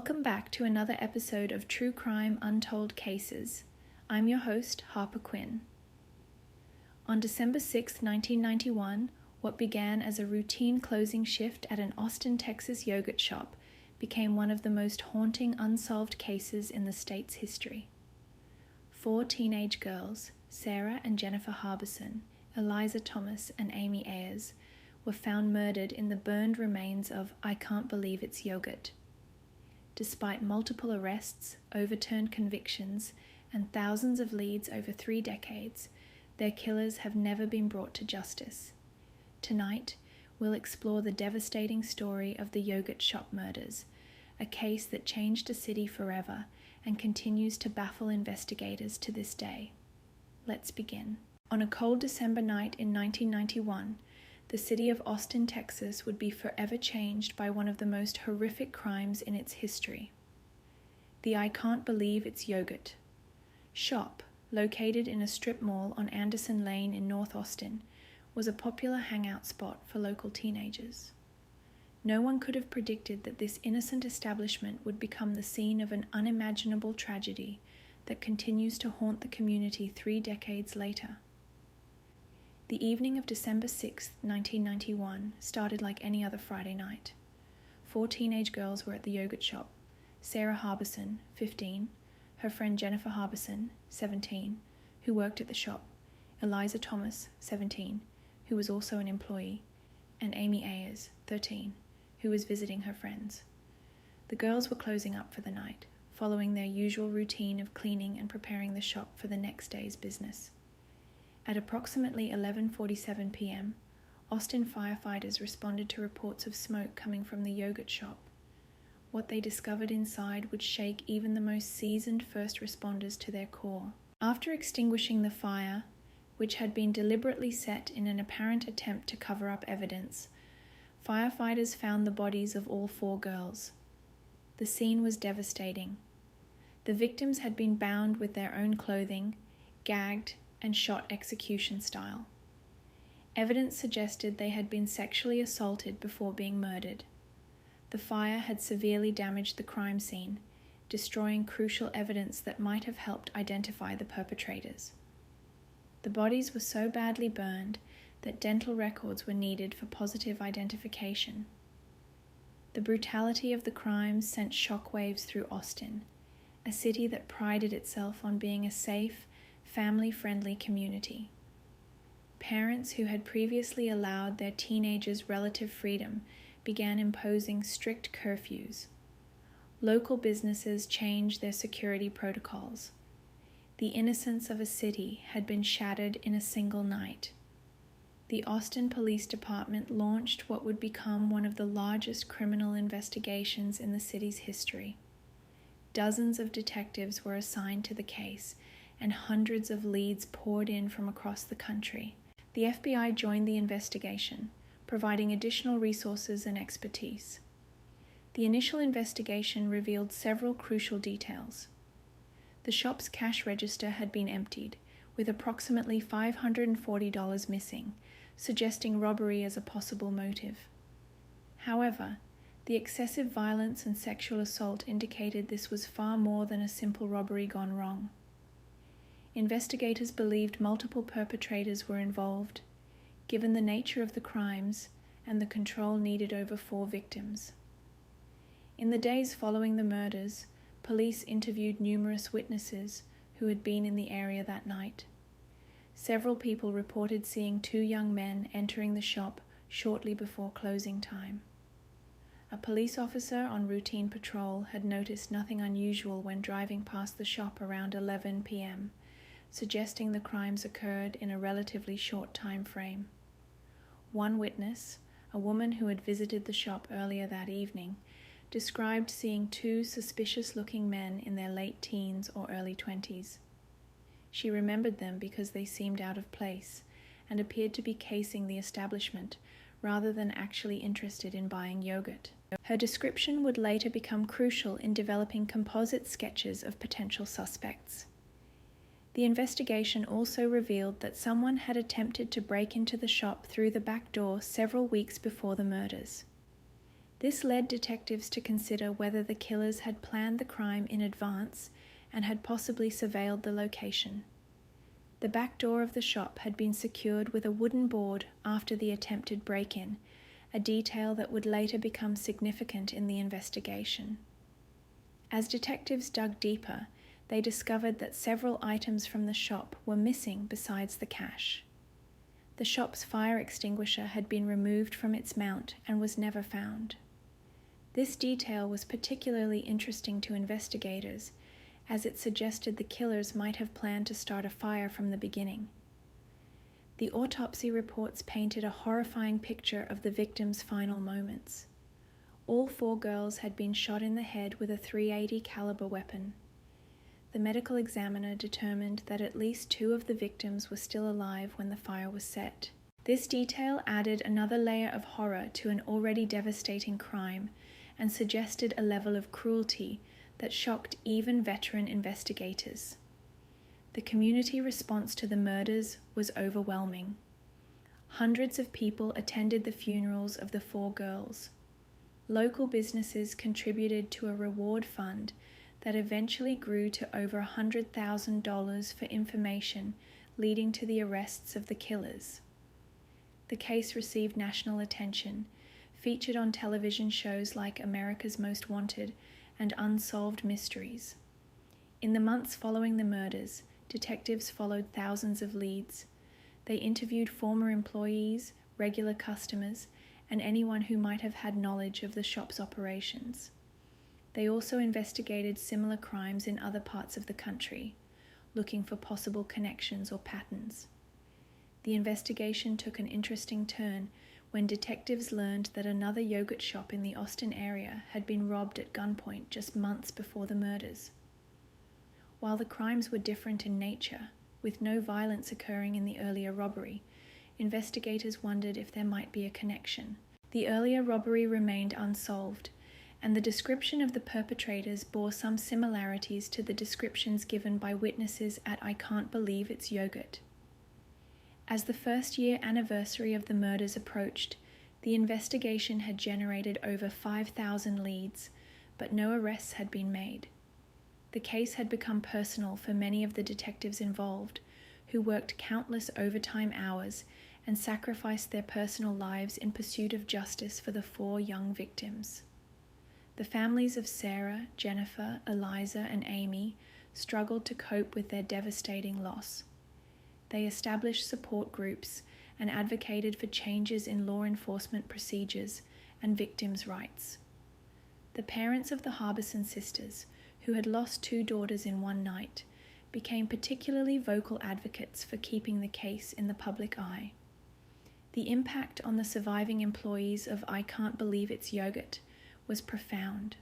Welcome back to another episode of True Crime Untold Cases. I'm your host, Harper Quinn. On December 6, 1991, what began as a routine closing shift at an Austin, Texas yogurt shop became one of the most haunting unsolved cases in the state's history. 4 teenage girls, Sarah and Jennifer Harbison, Eliza Thomas and Amy Ayers, were found murdered in the burned remains of I Can't Believe It's Yogurt. Despite multiple arrests, overturned convictions, and thousands of leads over 3 decades, their killers have never been brought to justice. Tonight, we'll explore the devastating story of the yogurt shop murders, a case that changed a city forever and continues to baffle investigators to this day. Let's begin. On a cold December night in 1991, the city of Austin, Texas would be forever changed by one of the most horrific crimes in its history. The I Can't Believe It's Yogurt shop, located in a strip mall on Anderson Lane in North Austin, was a popular hangout spot for local teenagers. No one could have predicted that this innocent establishment would become the scene of an unimaginable tragedy that continues to haunt the community 3 decades later. The evening of December 6, 1991, started like any other Friday night. 4 teenage girls were at the yogurt shop. Sarah Harbison, 15, her friend Jennifer Harbison, 17, who worked at the shop, Eliza Thomas, 17, who was also an employee, and Amy Ayers, 13, who was visiting her friends. The girls were closing up for the night, following their usual routine of cleaning and preparing the shop for the next day's business. At approximately 11:47 p.m., Austin firefighters responded to reports of smoke coming from the yogurt shop. What they discovered inside would shake even the most seasoned first responders to their core. After extinguishing the fire, which had been deliberately set in an apparent attempt to cover up evidence, firefighters found the bodies of all 4 girls. The scene was devastating. The victims had been bound with their own clothing, gagged, and shot execution style. Evidence suggested they had been sexually assaulted before being murdered. The fire had severely damaged the crime scene, destroying crucial evidence that might have helped identify the perpetrators. The bodies were so badly burned that dental records were needed for positive identification. The brutality of the crimes sent shockwaves through Austin, a city that prided itself on being a safe, family-friendly community. Parents who had previously allowed their teenagers relative freedom began imposing strict curfews. Local businesses changed their security protocols. The innocence of a city had been shattered in a single night. The Austin Police Department launched what would become one of the largest criminal investigations in the city's history. Dozens of detectives were assigned to the case, and hundreds of leads poured in from across the country. The FBI joined the investigation, providing additional resources and expertise. The initial investigation revealed several crucial details. The shop's cash register had been emptied, with approximately $540 missing, suggesting robbery as a possible motive. However, the excessive violence and sexual assault indicated this was far more than a simple robbery gone wrong. Investigators believed multiple perpetrators were involved, given the nature of the crimes and the control needed over 4 victims. In the days following the murders, police interviewed numerous witnesses who had been in the area that night. Several people reported seeing 2 young men entering the shop shortly before closing time. A police officer on routine patrol had noticed nothing unusual when driving past the shop around 11 p.m., suggesting the crimes occurred in a relatively short time frame. One witness, a woman who had visited the shop earlier that evening, described seeing 2 suspicious-looking men in their late teens or early 20s. She remembered them because they seemed out of place and appeared to be casing the establishment rather than actually interested in buying yogurt. Her description would later become crucial in developing composite sketches of potential suspects. The investigation also revealed that someone had attempted to break into the shop through the back door several weeks before the murders. This led detectives to consider whether the killers had planned the crime in advance and had possibly surveilled the location. The back door of the shop had been secured with a wooden board after the attempted break-in, a detail that would later become significant in the investigation. As detectives dug deeper, they discovered that several items from the shop were missing besides the cash. The shop's fire extinguisher had been removed from its mount and was never found. This detail was particularly interesting to investigators, as it suggested the killers might have planned to start a fire from the beginning. The autopsy reports painted a horrifying picture of the victims' final moments. All 4 girls had been shot in the head with a .380 caliber weapon. The medical examiner determined that at least 2 of the victims were still alive when the fire was set. This detail added another layer of horror to an already devastating crime and suggested a level of cruelty that shocked even veteran investigators. The community response to the murders was overwhelming. Hundreds of people attended the funerals of the 4 girls. Local businesses contributed to a reward fund that eventually grew to over $100,000 for information leading to the arrests of the killers. The case received national attention, featured on television shows like America's Most Wanted and Unsolved Mysteries. In the months following the murders, detectives followed thousands of leads. They interviewed former employees, regular customers, and anyone who might have had knowledge of the shop's operations. They also investigated similar crimes in other parts of the country, looking for possible connections or patterns. The investigation took an interesting turn when detectives learned that another yogurt shop in the Austin area had been robbed at gunpoint just months before the murders. While the crimes were different in nature, with no violence occurring in the earlier robbery, investigators wondered if there might be a connection. The earlier robbery remained unsolved, and the description of the perpetrators bore some similarities to the descriptions given by witnesses at I Can't Believe It's Yogurt. As the first-year anniversary of the murders approached, the investigation had generated over 5,000 leads, but no arrests had been made. The case had become personal for many of the detectives involved, who worked countless overtime hours and sacrificed their personal lives in pursuit of justice for the 4 young victims. The families of Sarah, Jennifer, Eliza, and Amy struggled to cope with their devastating loss. They established support groups and advocated for changes in law enforcement procedures and victims' rights. The parents of the Harbison sisters, who had lost 2 daughters in one night, became particularly vocal advocates for keeping the case in the public eye. The impact on the surviving employees of I Can't Believe It's Yogurt was profound.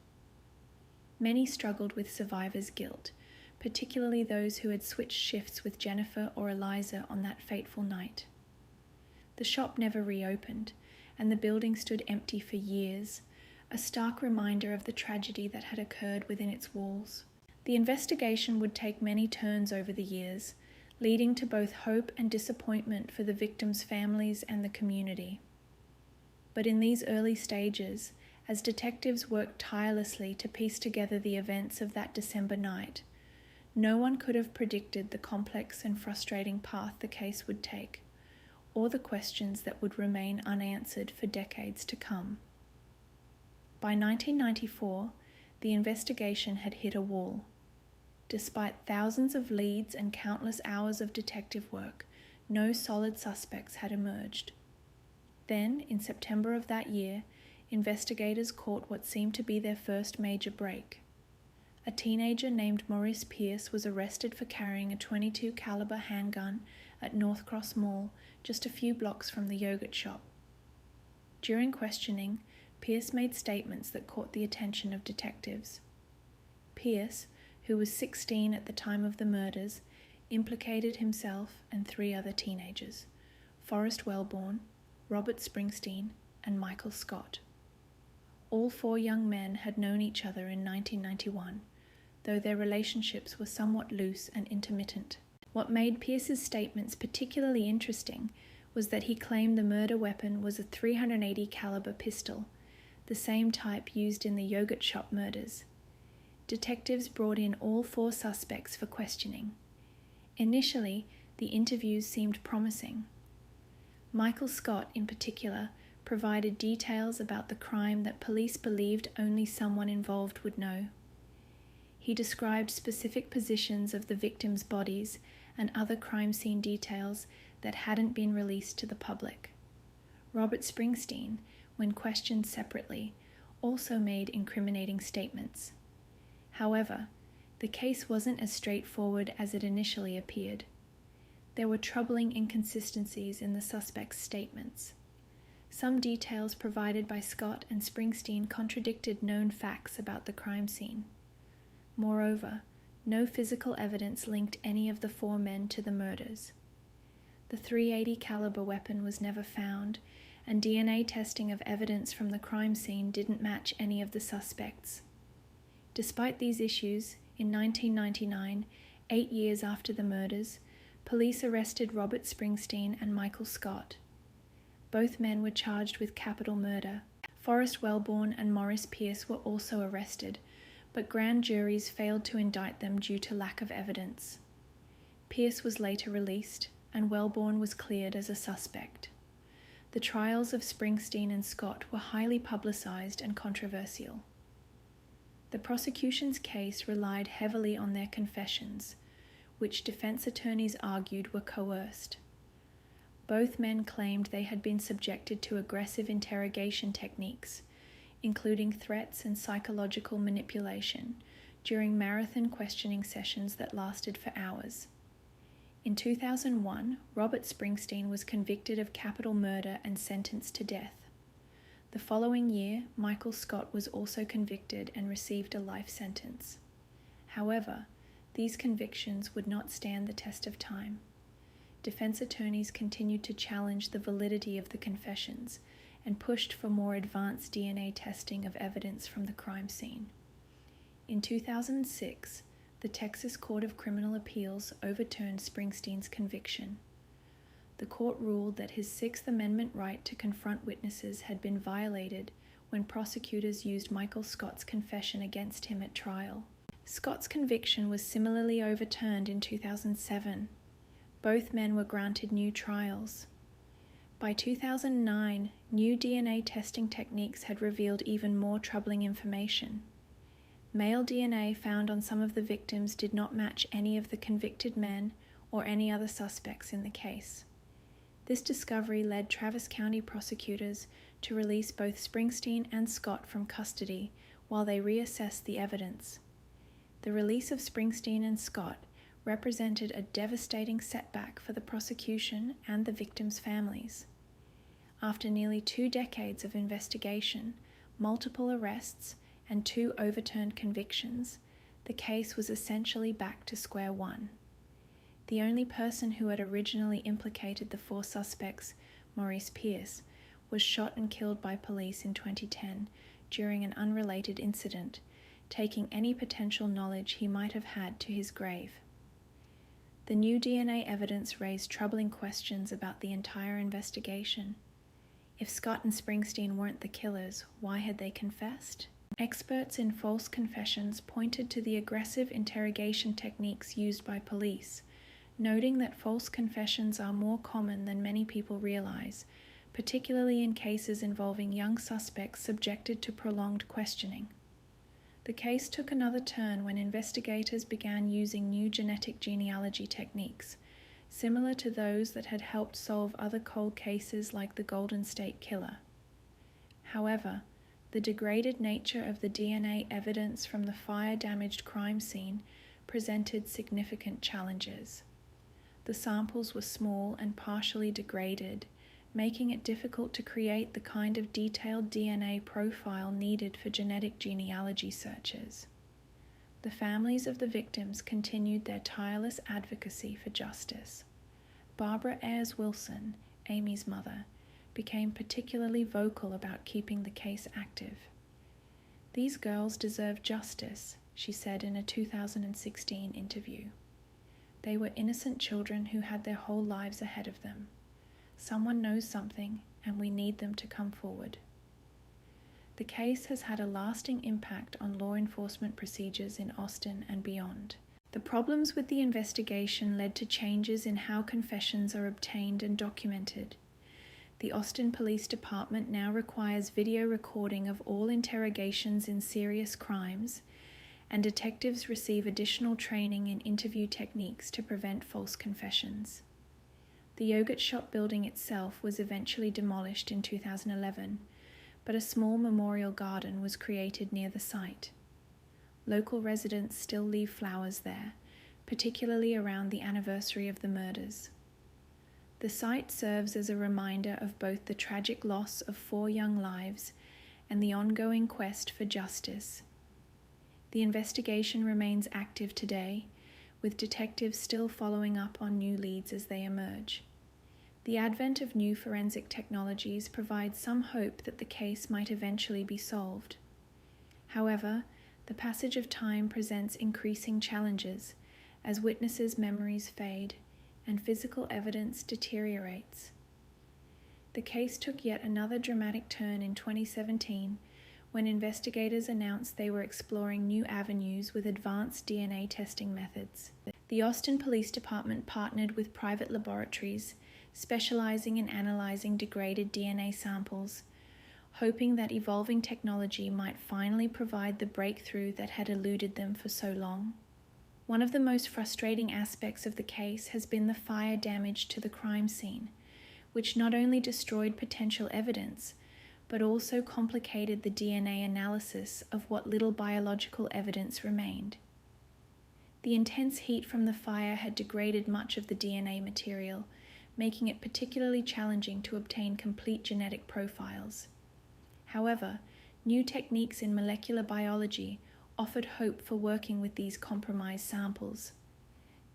Many struggled with survivors' guilt, particularly those who had switched shifts with Jennifer or Eliza on that fateful night. The shop never reopened, and the building stood empty for years, a stark reminder of the tragedy that had occurred within its walls. The investigation would take many turns over the years, leading to both hope and disappointment for the victims' families and the community. But in these early stages, as detectives worked tirelessly to piece together the events of that December night, no one could have predicted the complex and frustrating path the case would take, or the questions that would remain unanswered for decades to come. By 1994, the investigation had hit a wall. Despite thousands of leads and countless hours of detective work, no solid suspects had emerged. Then, in September of that year, investigators caught what seemed to be their first major break. A teenager named Maurice Pierce was arrested for carrying a .22 caliber handgun at North Cross Mall, just a few blocks from the yogurt shop. During questioning, Pierce made statements that caught the attention of detectives. Pierce, who was 16 at the time of the murders, implicated himself and 3 other teenagers, Forrest Wellborn, Robert Springsteen, and Michael Scott. All 4 young men had known each other in 1991, though their relationships were somewhat loose and intermittent. What made Pierce's statements particularly interesting was that he claimed the murder weapon was a .380 caliber pistol, the same type used in the yogurt shop murders. Detectives brought in all 4 suspects for questioning. Initially, the interviews seemed promising. Michael Scott, in particular, provided details about the crime that police believed only someone involved would know. He described specific positions of the victims' bodies and other crime scene details that hadn't been released to the public. Robert Springsteen, when questioned separately, also made incriminating statements. However, the case wasn't as straightforward as it initially appeared. There were troubling inconsistencies in the suspects' statements. Some details provided by Scott and Springsteen contradicted known facts about the crime scene. Moreover, no physical evidence linked any of the 4 men to the murders. The .380 caliber weapon was never found, and DNA testing of evidence from the crime scene didn't match any of the suspects. Despite these issues, in 1999, 8 years after the murders, police arrested Robert Springsteen and Michael Scott. Both men were charged with capital murder. Forrest Wellborn and Maurice Pierce were also arrested, but grand juries failed to indict them due to lack of evidence. Pierce was later released, and Wellborn was cleared as a suspect. The trials of Springsteen and Scott were highly publicized and controversial. The prosecution's case relied heavily on their confessions, which defense attorneys argued were coerced. Both men claimed they had been subjected to aggressive interrogation techniques, including threats and psychological manipulation, during marathon questioning sessions that lasted for hours. In 2001, Robert Springsteen was convicted of capital murder and sentenced to death. The following year, Michael Scott was also convicted and received a life sentence. However, these convictions would not stand the test of time. Defense attorneys continued to challenge the validity of the confessions and pushed for more advanced DNA testing of evidence from the crime scene. In 2006, the Texas Court of Criminal Appeals overturned Springsteen's conviction. The court ruled that his Sixth Amendment right to confront witnesses had been violated when prosecutors used Michael Scott's confession against him at trial. Scott's conviction was similarly overturned in 2007. Both men were granted new trials. By 2009, new DNA testing techniques had revealed even more troubling information. Male DNA found on some of the victims did not match any of the convicted men or any other suspects in the case. This discovery led Travis County prosecutors to release both Springsteen and Scott from custody while they reassessed the evidence. The release of Springsteen and Scott represented a devastating setback for the prosecution and the victims' families. After nearly 2 decades of investigation, multiple arrests, and 2 overturned convictions, the case was essentially back to square one. The only person who had originally implicated the 4 suspects, Maurice Pierce, was shot and killed by police in 2010 during an unrelated incident, taking any potential knowledge he might have had to his grave. The new DNA evidence raised troubling questions about the entire investigation. If Scott and Springsteen weren't the killers, why had they confessed? Experts in false confessions pointed to the aggressive interrogation techniques used by police, noting that false confessions are more common than many people realize, particularly in cases involving young suspects subjected to prolonged questioning. The case took another turn when investigators began using new genetic genealogy techniques, similar to those that had helped solve other cold cases like the Golden State Killer. However, the degraded nature of the DNA evidence from the fire-damaged crime scene presented significant challenges. The samples were small and partially degraded, making it difficult to create the kind of detailed DNA profile needed for genetic genealogy searches. The families of the victims continued their tireless advocacy for justice. Barbara Ayers Wilson, Amy's mother, became particularly vocal about keeping the case active. "These girls deserve justice," she said in a 2016 interview. "They were innocent children who had their whole lives ahead of them. Someone knows something, and we need them to come forward." the case has had a lasting impact on law enforcement procedures in Austin and beyond. The problems with the investigation led to changes in how confessions are obtained and documented. The Austin Police Department now requires video recording of all interrogations in serious crimes, and detectives receive additional training in interview techniques to prevent false confessions. The yogurt shop building itself was eventually demolished in 2011, but a small memorial garden was created near the site. Local residents still leave flowers there, particularly around the anniversary of the murders. The site serves as a reminder of both the tragic loss of 4 young lives and the ongoing quest for justice. The investigation remains active today, with detectives still following up on new leads as they emerge. The advent of new forensic technologies provides some hope that the case might eventually be solved. However, the passage of time presents increasing challenges as witnesses' memories fade and physical evidence deteriorates. The case took yet another dramatic turn in 2017 when investigators announced they were exploring new avenues with advanced DNA testing methods. The Austin Police Department partnered with private laboratories specializing in analyzing degraded DNA samples, hoping that evolving technology might finally provide the breakthrough that had eluded them for so long. One of the most frustrating aspects of the case has been the fire damage to the crime scene, which not only destroyed potential evidence, but also complicated the DNA analysis of what little biological evidence remained. The intense heat from the fire had degraded much of the DNA material, making it particularly challenging to obtain complete genetic profiles. However, new techniques in molecular biology offered hope for working with these compromised samples.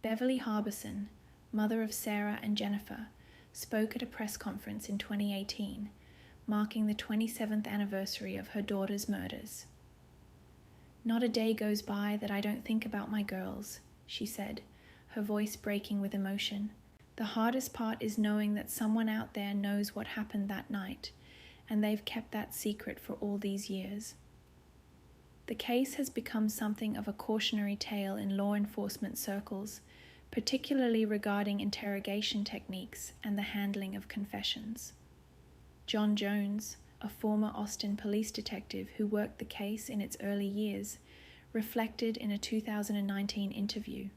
Beverly Harbison, mother of Sarah and Jennifer, spoke at a press conference in 2018, marking the 27th anniversary of her daughter's murders. "Not a day goes by that I don't think about my girls," she said, her voice breaking with emotion. "The hardest part is knowing that someone out there knows what happened that night, and they've kept that secret for all these years." The case has become something of a cautionary tale in law enforcement circles, particularly regarding interrogation techniques and the handling of confessions. John Jones, a former Austin police detective who worked the case in its early years, reflected in a 2019 interview.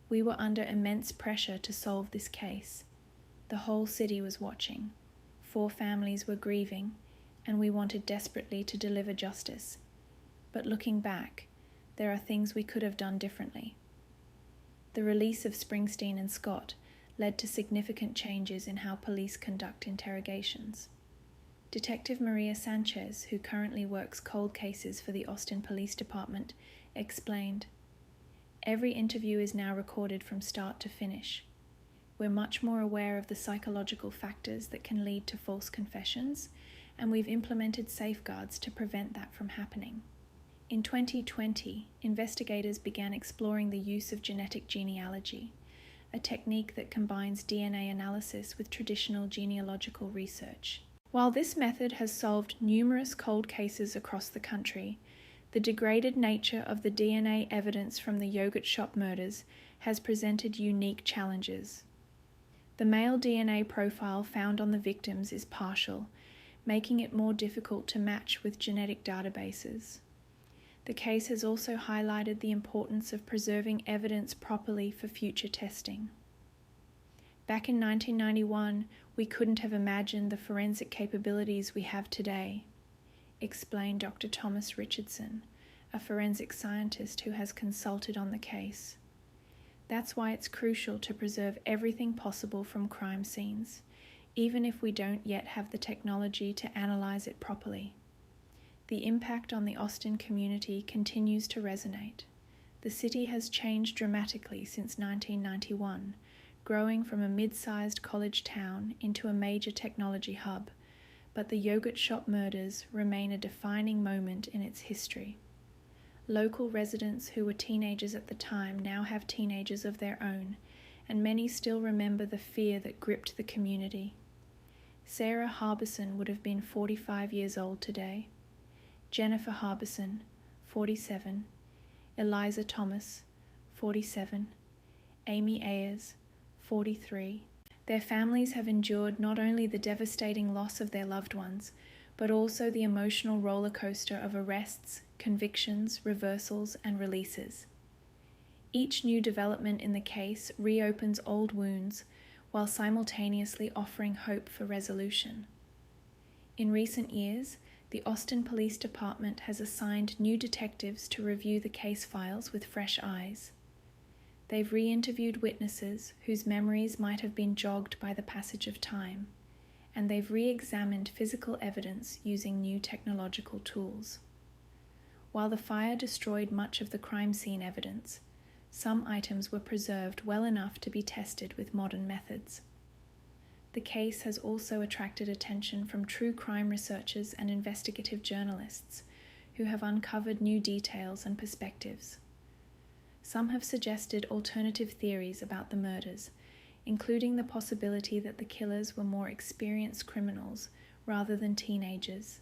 "We were under immense pressure to solve this case. The whole city was watching. 4 families were grieving, and we wanted desperately to deliver justice. But looking back, there are things we could have done differently." The release of Springsteen and Scott led to significant changes in how police conduct interrogations. Detective Maria Sanchez, who currently works cold cases for the Austin Police Department, explained, "Every interview is now recorded from start to finish. We're much more aware of the psychological factors that can lead to false confessions, and we've implemented safeguards to prevent that from happening." In 2020, investigators began exploring the use of genetic genealogy, a technique that combines DNA analysis with traditional genealogical research. While this method has solved numerous cold cases across the country, the degraded nature of the DNA evidence from the yogurt shop murders has presented unique challenges. The male DNA profile found on the victims is partial, making it more difficult to match with genetic databases. The case has also highlighted the importance of preserving evidence properly for future testing. "Back in 1991, we couldn't have imagined the forensic capabilities we have today," explained Dr. Thomas Richardson, a forensic scientist who has consulted on the case. "That's why it's crucial to preserve everything possible from crime scenes, even if we don't yet have the technology to analyze it properly." The impact on the Austin community continues to resonate. The city has changed dramatically since 1991, growing from a mid-sized college town into a major technology hub, but the yogurt shop murders remain a defining moment in its history. Local residents who were teenagers at the time now have teenagers of their own, and many still remember the fear that gripped the community. Sarah Harbison would have been 45 years old today. Jennifer Harbison, 47. Eliza Thomas, 47. Amy Ayers, 43. Their families have endured not only the devastating loss of their loved ones, but also the emotional roller coaster of arrests, convictions, reversals, and releases. Each new development in the case reopens old wounds while simultaneously offering hope for resolution. In recent years, the Austin Police Department has assigned new detectives to review the case files with fresh eyes. They've re-interviewed witnesses whose memories might have been jogged by the passage of time, and they've re-examined physical evidence using new technological tools. While the fire destroyed much of the crime scene evidence, some items were preserved well enough to be tested with modern methods. The case has also attracted attention from true crime researchers and investigative journalists who have uncovered new details and perspectives. Some have suggested alternative theories about the murders, including the possibility that the killers were more experienced criminals rather than teenagers,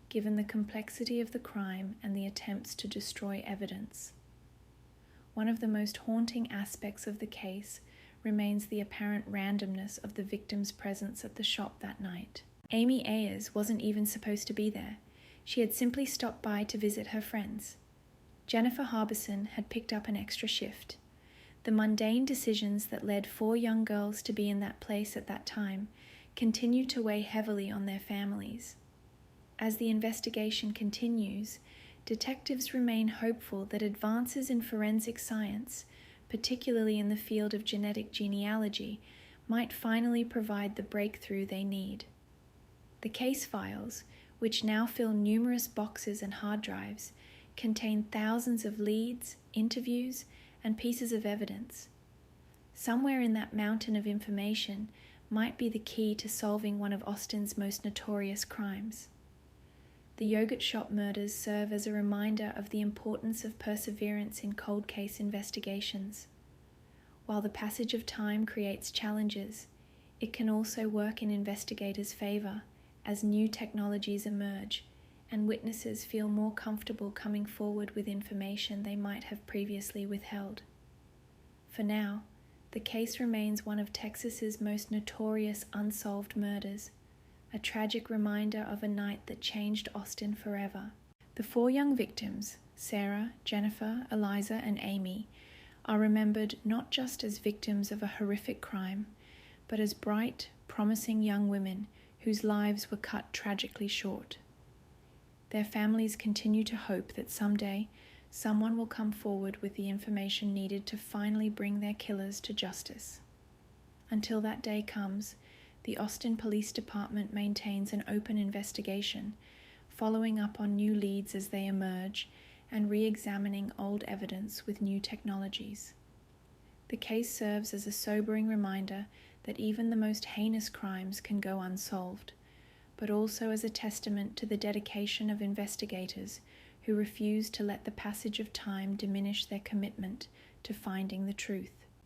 given the complexity of the crime and the attempts to destroy evidence. One of the most haunting aspects of the case remains the apparent randomness of the victim's presence at the shop that night. Amy Ayers wasn't even supposed to be there. She had simply stopped by to visit her friends. Jennifer Harbison had picked up an extra shift. The mundane decisions that led 4 young girls to be in that place at that time continue to weigh heavily on their families. As the investigation continues, detectives remain hopeful that advances in forensic science, particularly in the field of genetic genealogy, might finally provide the breakthrough they need. The case files, which now fill numerous boxes and hard drives, contain thousands of leads, interviews, and pieces of evidence. Somewhere in that mountain of information might be the key to solving one of Austin's most notorious crimes. The yogurt shop murders serve as a reminder of the importance of perseverance in cold case investigations. While the passage of time creates challenges, it can also work in investigators' favor as new technologies emerge and witnesses feel more comfortable coming forward with information they might have previously withheld. For now, the case remains one of Texas's most notorious unsolved murders, a tragic reminder of a night that changed Austin forever. The 4 young victims, Sarah, Jennifer, Eliza, and Amy, are remembered not just as victims of a horrific crime, but as bright, promising young women whose lives were cut tragically short. Their families continue to hope that someday someone will come forward with the information needed to finally bring their killers to justice. Until that day comes, the Austin Police Department maintains an open investigation, following up on new leads as they emerge and re-examining old evidence with new technologies. The case serves as a sobering reminder that even the most heinous crimes can go unsolved, but also as a testament to the dedication of investigators who refuse to let the passage of time diminish their commitment to finding the truth.